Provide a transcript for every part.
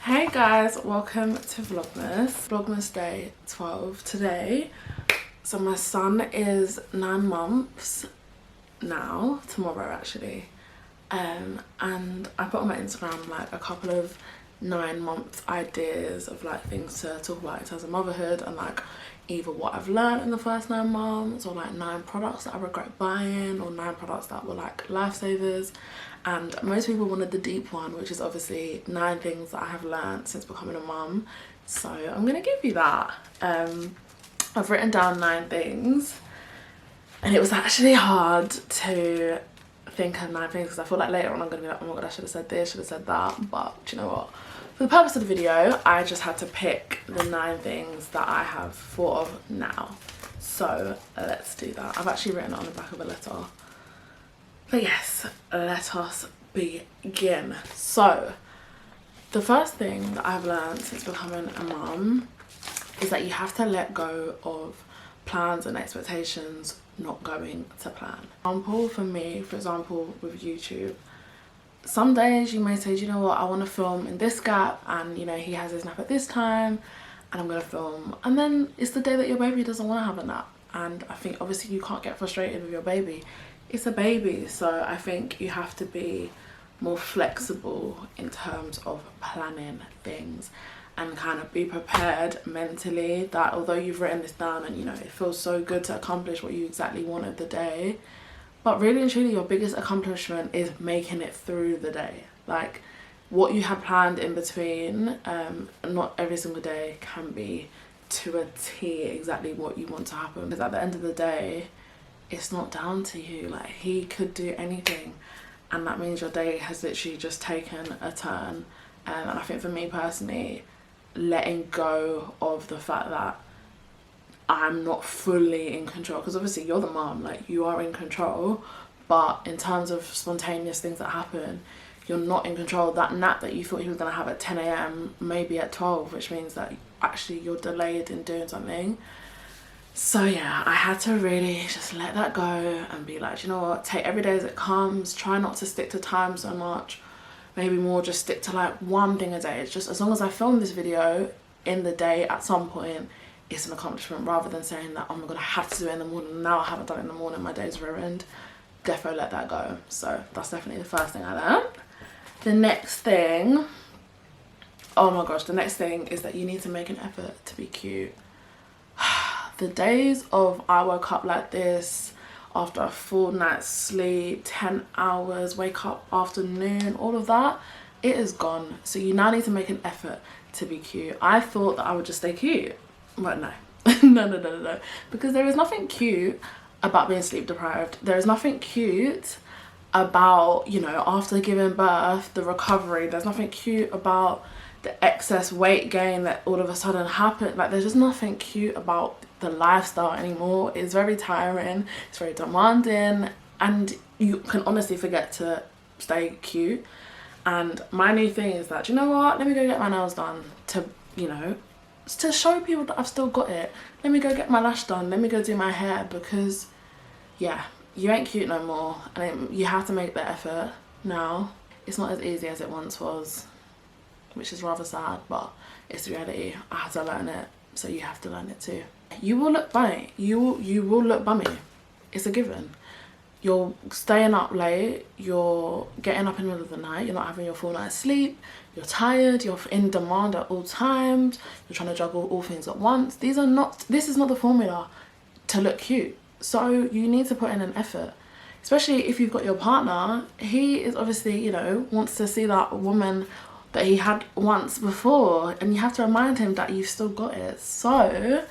Hey guys, welcome to Vlogmas day 12 today. So my son is 9 months now, tomorrow actually, and I put on my Instagram like a couple of 9-month ideas of like things to talk about in terms of motherhood, and like either what I've learned in the first 9 months, or like 9 products that I regret buying, or 9 products that were like lifesavers. And most people wanted the deep one, which is obviously 9 things that I have learned since becoming a mum. So I'm gonna give you that. I've written down 9 things, and it was actually hard to think of 9 things because I feel like later on I'm gonna be like, oh my god, I should have said this, should have said that. But do you know what? For the purpose of the video, I just had to pick the 9 things that I have thought of now. So let's do that. I've actually written it on the back of a letter. But yes, let us begin. So the first thing that I've learned since becoming a mum is that you have to let go of plans and expectations not going to plan. For me, for example, with YouTube, some days you may say, you know what, I want to film in this gap, and you know, he has his nap at this time and I'm going to film, and then it's the day that your baby doesn't want to have a nap. And I think obviously you can't get frustrated with your baby. It's a baby, so I think you have to be more flexible in terms of planning things, and kind of be prepared mentally that although you've written this down and you know it feels so good to accomplish what you exactly wanted the day, but really and truly your biggest accomplishment is making it through the day. Like what you have planned in between, not every single day can be to a T exactly what you want to happen, because at the end of the day it's not down to you. Like he could do anything, and that means your day has literally just taken a turn. And I think for me personally, letting go of the fact that I'm not fully in control, because obviously you're the mom, like you are in control, but in terms of spontaneous things that happen, you're not in control. That nap that you thought you were going to have at 10 AM maybe at 12, which means that actually you're delayed in doing something. So yeah, I had to really just let that go and be like, you know what, take every day as it comes. Try not to stick to time so much, maybe more just stick to like one thing a day. It's just as long as I film this video in the day at some point, it's an accomplishment, rather than saying that, oh my god, I have to do it in the morning, now I haven't done it in the morning, my day's ruined. Defo let that go. So that's definitely the first thing I learned. The next thing, oh my gosh, the next thing is that you need to make an effort to be cute. The days of I woke up like this after a full night's sleep, 10 hours, wake up afternoon, all of that, it is gone. So you now need to make an effort to be cute. I thought that I would just stay cute, but no. no, because there is nothing cute about being sleep deprived. There is nothing cute about, you know, after giving birth, the recovery. There's nothing cute about the excess weight gain that all of a sudden happened. Like there's just nothing cute about the lifestyle anymore. It's very tiring, it's very demanding, and you can honestly forget to stay cute. And my new thing is that, you know what, let me go get my nails done to, you know, to show people that I've still got it. Let me go get my lash done, let me go do my hair, because yeah, you ain't cute no more, and you have to make the effort now. It's not as easy as it once was, which is rather sad, but it's the reality. I had to learn it, so you have to learn it too. You will look bummy. You will look bummy. It's a given. You're staying up late, you're getting up in the middle of the night, you're not having your full night's sleep, you're tired, you're in demand at all times, you're trying to juggle all things at once. This is not the formula to look cute. So you need to put in an effort, especially if you've got your partner. He is obviously, you know, wants to see that woman that he had once before, and you have to remind him that you've still got it. So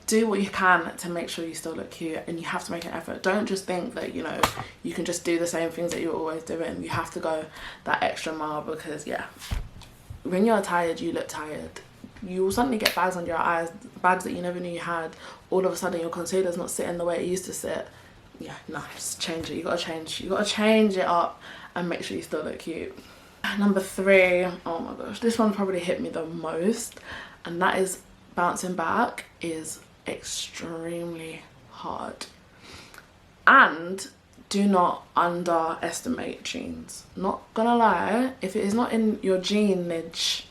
do what you can to make sure you still look cute, and you have to make an effort. Don't just think that, you know, you can just do the same things that you're always doing. You have to go that extra mile, because yeah, when you're tired, you look tired. You will suddenly get bags under your eyes, bags that you never knew you had. All of a sudden your concealer's not sitting the way it used to sit. Yeah, no, just change it. You gotta change it up and make sure you still look cute. Number 3, oh my gosh, this one probably hit me the most, and that is bouncing back is extremely hard. And do not underestimate genes. Not gonna lie, if it is not in your gene niche,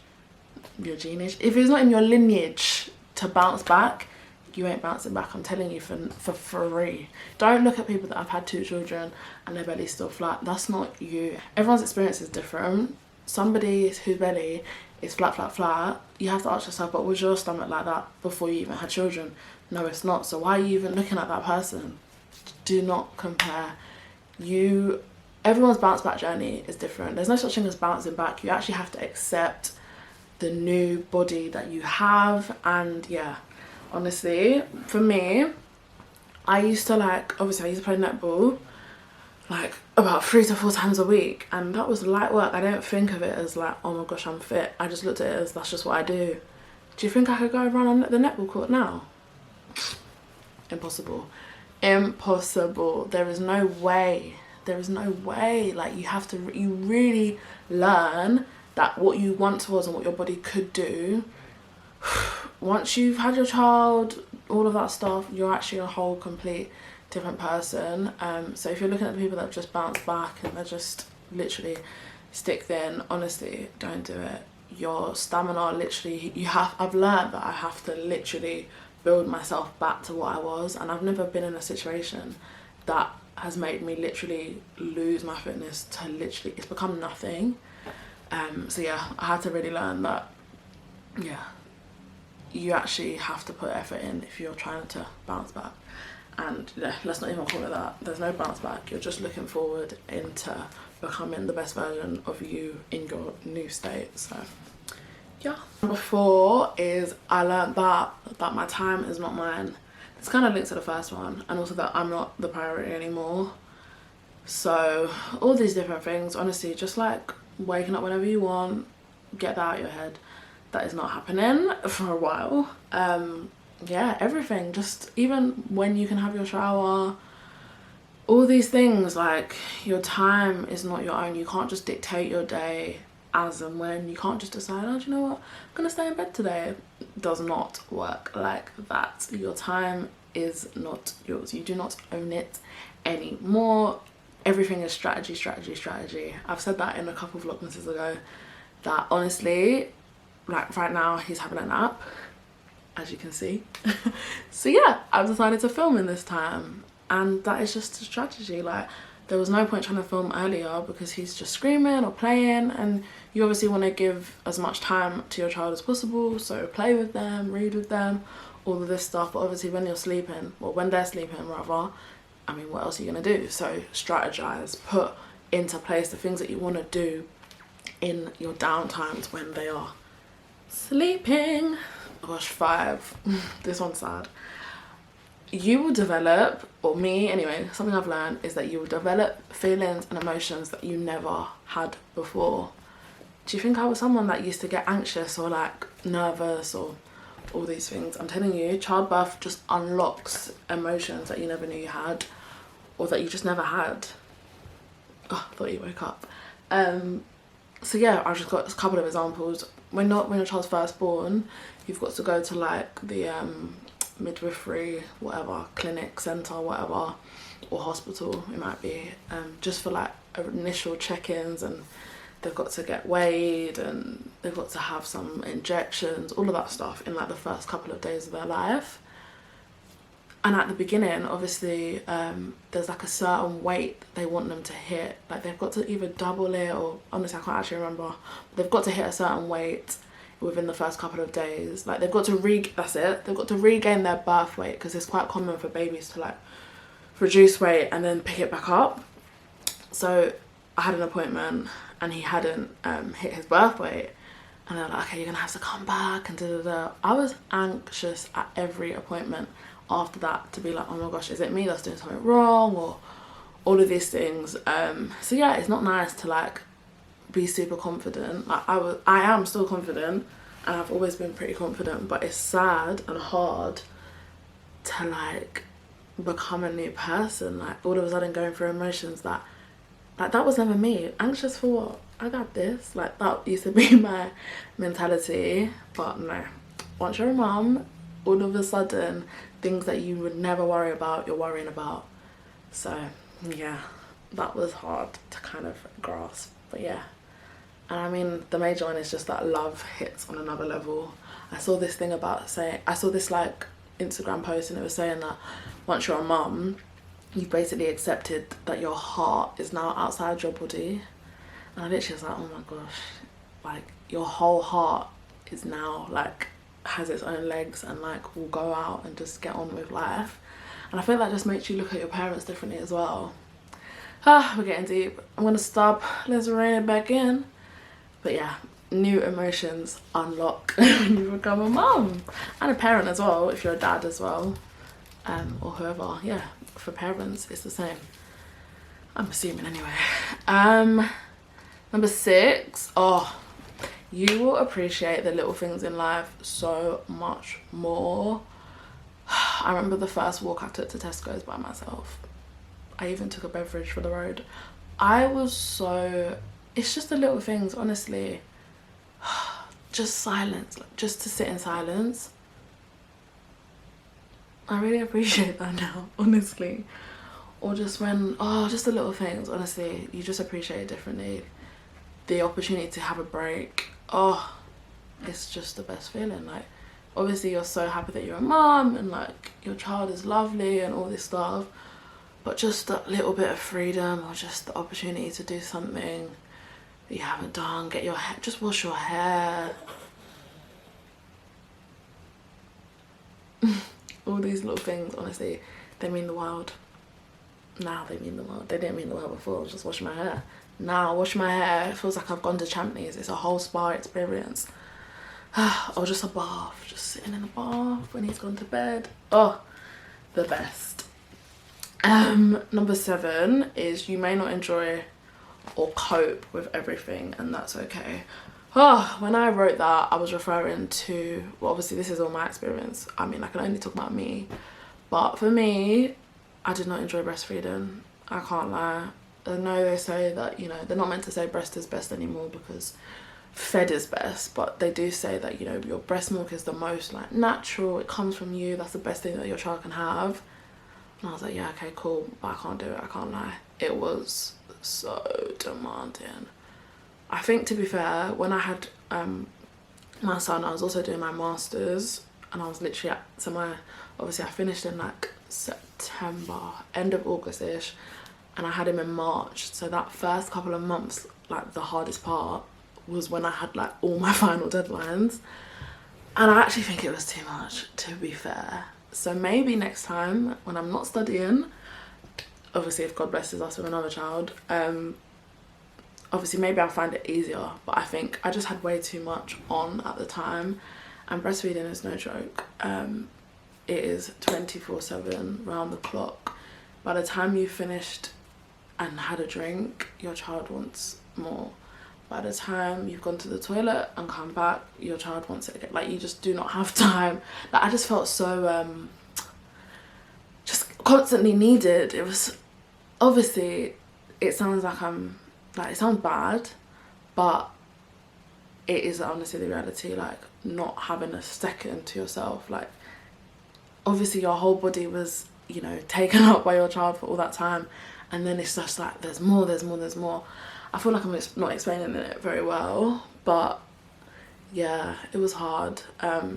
your genealogy, if it's not in your lineage to bounce back, you ain't bouncing back. I'm telling you, for free. Don't look at people that have had 2 children and their belly's still flat. That's not you. Everyone's experience is different. Somebody whose belly is flat, flat, flat, you have to ask yourself, but was your stomach like that before you even had children? No, it's not. So why are you even looking at that person? Do not compare. Everyone's bounce back journey is different. There's no such thing as bouncing back. You actually have to accept the new body that you have. And yeah, honestly, for me, I used to obviously I used to play netball like about 3 to 4 times a week, and that was light work. I don't think of it as like, oh my gosh, I'm fit. I just looked at it as that's just what I do. Do you think I could go run on the netball court now? Impossible. Impossible. There is no way. There is no way. Like, you really learn that what you once was and what your body could do. Once you've had your child, all of that stuff, you're actually a whole complete different person. So if you're looking at the people that have just bounced back and they're just literally stick thin, honestly, don't do it. Your stamina, literally, I've learned that I have to literally build myself back to what I was, and I've never been in a situation that has made me literally lose my fitness to literally, it's become nothing. So yeah, I had to really learn that, yeah, you actually have to put effort in if you're trying to bounce back. And yeah, let's not even call it that. There's no bounce back. You're just looking forward into becoming the best version of you in your new state. So yeah. Number 4 is I learned that my time is not mine. This kind of links to the first one, and also that I'm not the priority anymore. So all these different things, honestly, just like waking up whenever you want, get that out of your head. That is not happening for a while. Yeah, everything, just even when you can have your shower, all these things, like your time is not your own. You can't just dictate your day as and when. You can't just decide, oh, do you know what, I'm gonna stay in bed today. It does not work like that. Your time is not yours. You do not own it anymore. Everything is strategy, strategy, strategy. I've said that in a couple of vlogmases ago, that honestly, like right now he's having a nap, as you can see. So yeah, I've decided to film in this time, and that is just a strategy. Like, there was no point trying to film earlier because he's just screaming or playing, and you obviously want to give as much time to your child as possible, so play with them, read with them, all of this stuff. But obviously when you're sleeping, or when they're sleeping rather, I mean, what else are you gonna do? So strategize, put into place the things that you want to do in your downtimes when they are sleeping. Oh gosh, 5. This one's sad. You will develop, or me anyway, something I've learned is that you will develop feelings and emotions that you never had before. Do you think I was someone that used to get anxious or like nervous or all these things? I'm telling you, childbirth just unlocks emotions that you never knew you had, or that you just never had. Oh, I thought you woke up. So yeah, I've just got a couple of examples. When your child's first born, you've got to go to like the midwifery, whatever, clinic, centre, whatever, or hospital it might be, just for like initial check-ins, and they've got to get weighed and they've got to have some injections, all of that stuff in like the first couple of days of their life. And at the beginning, obviously, there's like a certain weight they want them to hit. Like, they've got to either double it, or honestly I can't actually remember, but they've got to hit a certain weight within the first couple of days. Like, they've got to they've got to regain their birth weight, because it's quite common for babies to like reduce weight and then pick it back up. So I had an appointment and he hadn't hit his birth weight, and they're like, okay, you're gonna have to come back and da-da-da. I was anxious at every appointment after that to be like, oh my gosh, is it me that's doing something wrong, or all of these things. So yeah, it's not nice to like be super confident. Like, I am still confident, and I've always been pretty confident, but it's sad and hard to like become a new person, like all of a sudden going through emotions that was never me. Anxious for what? I got this. Like, that used to be my mentality. But no, once you're a mum, all of a sudden things that you would never worry about, you're worrying about. So yeah, that was hard to kind of grasp. But yeah, And I mean, the major one is just that love hits on another level. I saw this thing about saying, I saw this like Instagram post, and it was saying that once you're a mum, you've basically accepted that your heart is now outside your body. And I literally was like, oh my gosh, like your whole heart is now like has its own legs and like will go out and just get on with life. And I feel that just makes you look at your parents differently as well. We're getting deep. I'm gonna stop, let's rein it back in. But yeah, new emotions unlock when you become a mum and a parent as well, if you're a dad as well, or whoever. Yeah, for parents it's the same, I'm assuming anyway. Number 6, oh, you will appreciate the little things in life so much more. I remember the first walk I took to Tesco's by myself. I even took a beverage for the road. I was so, it's just the little things, honestly. Just silence, like just to sit in silence. I really appreciate that now, honestly. Or just when, oh, just the little things, honestly, you just appreciate it differently. The opportunity to have a break, oh, it's just the best feeling. Like, obviously you're so happy that you're a mom and like your child is lovely and all this stuff, but just that little bit of freedom, or just the opportunity to do something that you haven't done, get your hair, just wash your hair. All these little things, honestly, they mean the world. Now they mean the world. They didn't mean the world before. I was just washing my hair. Now washing my hair, it feels like I've gone to Champneys. It's a whole spa experience. Or just a bath, just sitting in the bath when he's gone to bed. Oh, the best. Number 7 is you may not enjoy or cope with everything, and that's okay. Oh, when I wrote that, I was referring to, well, obviously this is all my experience. I mean, I can only talk about me, but for me, I did not enjoy breastfeeding. I can't lie. I know they say that, you know, they're not meant to say breast is best anymore because fed is best, but they do say that, you know, your breast milk is the most like natural, it comes from you, that's the best thing that your child can have. And I was like, yeah, okay, cool, but I can't do it, I can't lie. It was so demanding. I think, to be fair, when I had my son, I was also doing my masters, and I was literally at, so my, obviously I finished in like September, end of August-ish, and I had him in March. So that first couple of months, like the hardest part was when I had like all my final deadlines, and I actually think it was too much, to be fair. So maybe next time when I'm not studying, obviously if God blesses us with another child, obviously maybe I'll find it easier, but I think I just had way too much on at the time, and breastfeeding is no joke. It is 24/7 round the clock. By the time you finished and had a drink, your child wants more. By the time you've gone to the toilet and come back, your child wants it again. Like, you just do not have time. Like, I just felt so just constantly needed. It was, obviously it sounds like I'm like, it sounds bad, but it is honestly the reality. Like, not having a second to yourself, like, obviously your whole body was, you know, taken up by your child for all that time, and then it's just like there's more, there's more, there's more. I feel like I'm not explaining it very well, but yeah, it was hard.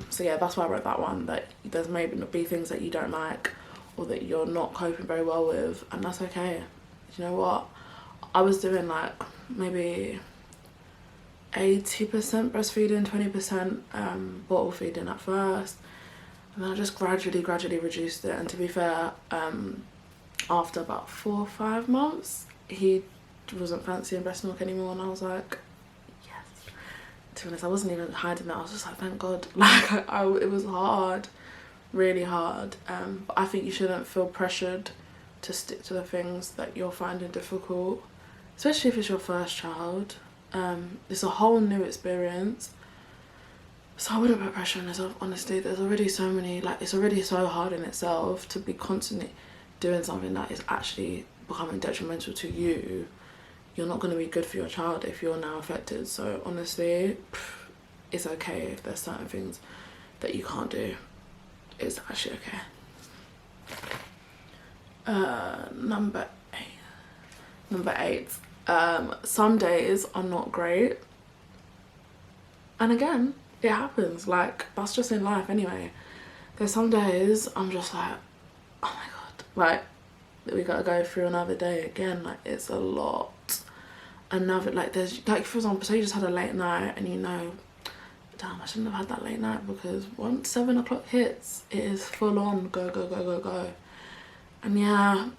So yeah, that's why I wrote that one, that there's maybe not be things that you don't like or that you're not coping very well with, and that's okay. You know what, I was doing like maybe 80% breastfeeding, 20% bottle feeding at first, and then I just gradually reduced it. And to be fair, after about 4 or 5 months, he wasn't fancying breast milk anymore, and I was like, yes. To be honest, I wasn't even hiding that. I was just like, thank God. Like, it was hard, really hard. But I think you shouldn't feel pressured to stick to the things that you're finding difficult, especially if it's your first child. It's a whole new experience, so I wouldn't put pressure on yourself. Honestly, there's already so many, like, it's already so hard in itself to be constantly doing something that is actually becoming detrimental to you. You're not going to be good for your child if you're now affected. So honestly, it's okay if there's certain things that you can't do. It's actually okay. Number 8. Some days are not great. And again, it happens. Like, that's just in life anyway. There's some days I'm just like, oh my god, like, we gotta go through another day again. Like, it's a lot. Another, like, there's, like, for example, say you just had a late night and you know, damn, I shouldn't have had that late night, because once 7 o'clock hits, it is full on go, go, go, go, go. And yeah,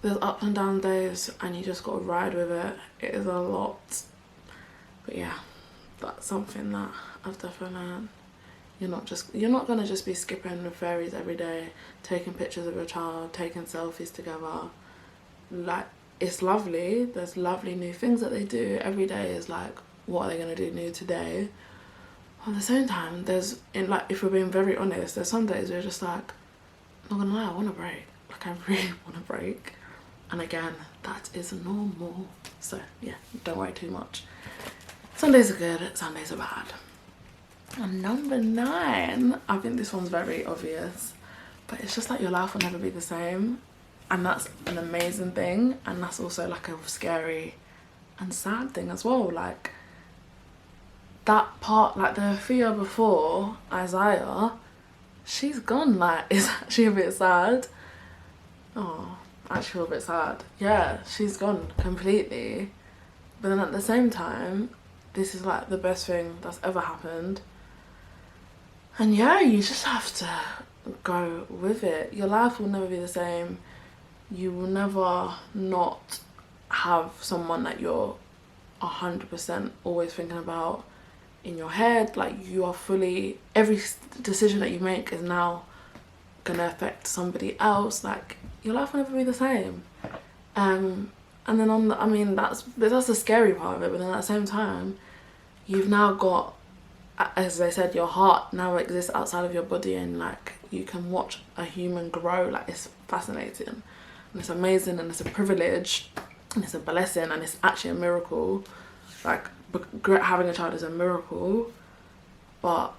there's up and down days and you just gotta ride with it. It is a lot. But yeah, that's something that I've definitely learned. You're not gonna just be skipping with fairies every day, taking pictures of your child, taking selfies together. Like, it's lovely. There's lovely new things that they do. Every day is like, what are they gonna do new today? At the same time, there's, like, if we're being very honest, there's some days where you're just like, I'm not gonna lie, I want a break. Like, I really want a break. And again, that is normal. So yeah, don't worry too much. Some days are good, some days are bad. And number 9, I think this one's very obvious, but it's just like your life will never be the same. And that's an amazing thing. And that's also like a scary and sad thing as well. Like, that part, like the Thea before Isaiah, she's gone. Like, it's actually a bit sad. Oh, I actually feel a bit sad. Yeah, she's gone completely. But then at the same time, this is like the best thing that's ever happened. And yeah, you just have to go with it. Your life will never be the same. You will never not have someone that you're 100% always thinking about in your head. Like, you are fully, every decision that you make is now gonna affect somebody else. Like, your life will never be the same. And then I mean, that's the scary part of it. But then at the same time, you've now got, as I said, your heart now exists outside of your body, and like, you can watch a human grow. Like, it's fascinating and it's amazing and it's a privilege and it's a blessing and it's actually a miracle. Like, having a child is a miracle, but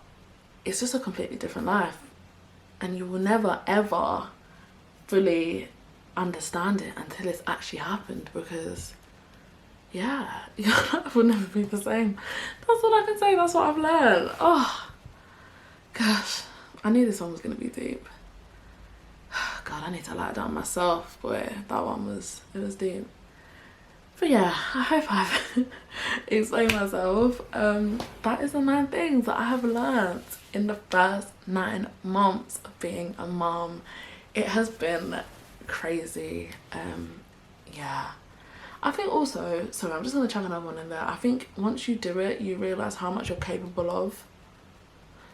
it's just a completely different life, and you will never ever fully understand it until it's actually happened, because yeah, your life will never be the same. That's what I can say. That's what I've learned. Oh gosh, I knew this one was gonna be deep. God, I need to lie down myself. Boy, that one was, it was deep. But yeah, I hope I've explained myself. That is the 9 things that I have learned in the first 9 months of being a mom. It has been crazy. Yeah, I think also, sorry, I'm just gonna chuck another one in there. I think once you do it, you realise how much you're capable of.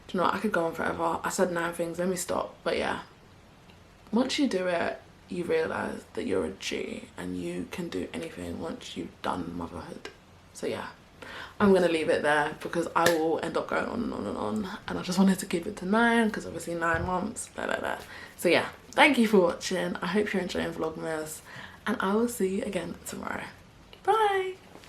Do you know what? I could go on forever. I said 9 things, let me stop. But yeah, once you do it, you realise that you're a G and you can do anything once you've done motherhood. So yeah, I'm gonna leave it there because I will end up going on and on and on, and I just wanted to keep it to 9 because obviously 9 months, blah, blah, blah. So yeah, thank you for watching. I hope you're enjoying Vlogmas, and I will see you again tomorrow.